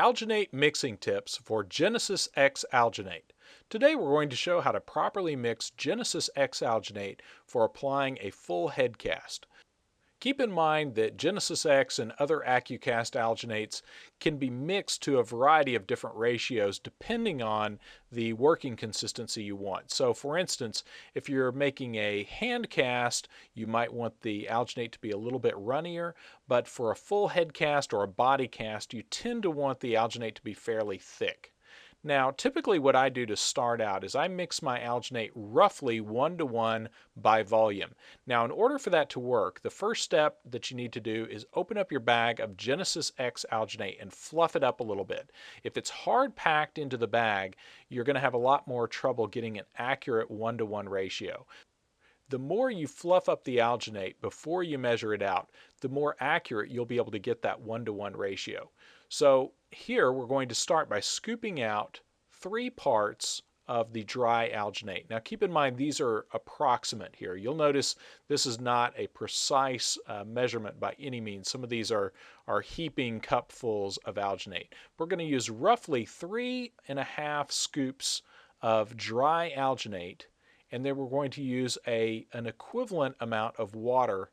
Alginate mixing tips for Genesis X alginate. Today we're going to show how to properly mix Genesis X alginate for applying a full head cast. Keep in mind that Genesis X and other AccuCast alginates can be mixed to a variety of different ratios depending on the working consistency you want. So for instance, if you're making a hand cast, you might want the alginate to be a little bit runnier, but for a full head cast or a body cast, you tend to want the alginate to be fairly thick. Now, typically what I do to start out is I mix my alginate roughly 1:1 by volume. Now, in order for that to work, the first step that you need to do is open up your bag of Genesis X alginate and fluff it up a little bit. If it's hard packed into the bag, you're going to have a lot more trouble getting an accurate 1:1 ratio. The more you fluff up the alginate before you measure it out, the more accurate you'll be able to get that 1:1 ratio. So here we're going to start by scooping out 3 parts of the dry alginate. Now keep in mind these are approximate here. You'll notice this is not a precise measurement by any means. Some of these are heaping cupfuls of alginate. We're going to use roughly 3.5 scoops of dry alginate, and then we're going to use an equivalent amount of water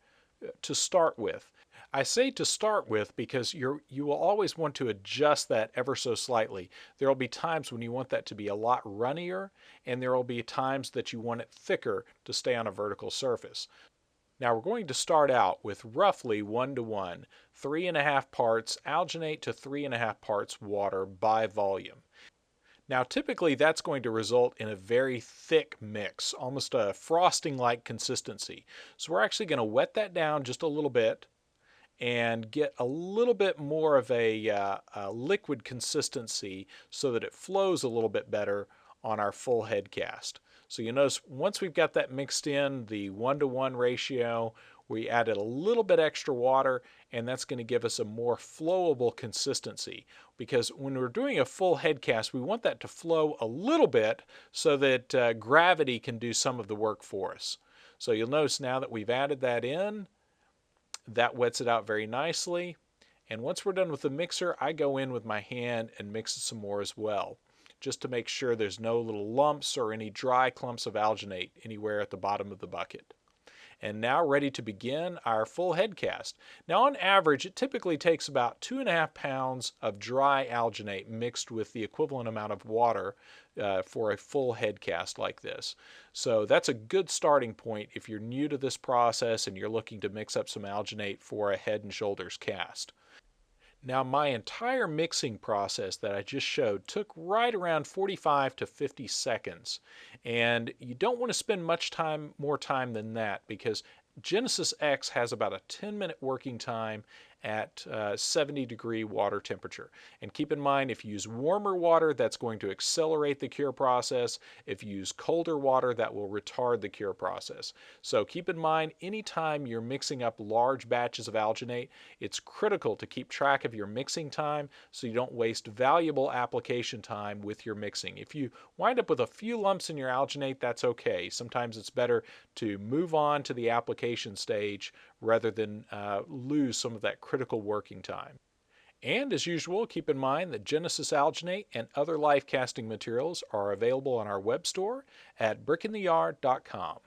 to start with. I say to start with because you will always want to adjust that ever so slightly. There will be times when you want that to be a lot runnier, and there will be times that you want it thicker to stay on a vertical surface. Now we're going to start out with roughly 1:1, 3.5 parts alginate to 3.5 parts water by volume. Now typically that's going to result in a very thick mix, almost a frosting-like consistency. So we're actually going to wet that down just a little bit and get a little bit more of a liquid consistency so that it flows a little bit better on our full head cast. So you notice once we've got that mixed in, the 1:1 ratio, we added a little bit extra water, and that's going to give us a more flowable consistency. Because when we're doing a full head cast, we want that to flow a little bit so that gravity can do some of the work for us. So you'll notice now that we've added that in, that wets it out very nicely. And once we're done with the mixer, I go in with my hand and mix it some more as well, just to make sure there's no little lumps or any dry clumps of alginate anywhere at the bottom of the bucket. And now ready to begin our full head cast. Now on average it typically takes about 2.5 pounds of dry alginate mixed with the equivalent amount of water for a full head cast like this. So that's a good starting point if you're new to this process and you're looking to mix up some alginate for a head and shoulders cast. Now my entire mixing process that I just showed took right around 45 to 50 seconds, and you don't want to spend much more time than that, because Genesis X has about a 10-minute working time at 70-degree water temperature. And keep in mind, if you use warmer water, that's going to accelerate the cure process. If you use colder water, that will retard the cure process. So keep in mind, anytime you're mixing up large batches of alginate, it's critical to keep track of your mixing time so you don't waste valuable application time with your mixing. If you wind up with a few lumps in your alginate, that's okay. Sometimes it's better to move on to the application stage rather than lose some of that critical working time. And as usual, keep in mind that Genesis alginate and other life casting materials are available on our web store at brickintheyard.com.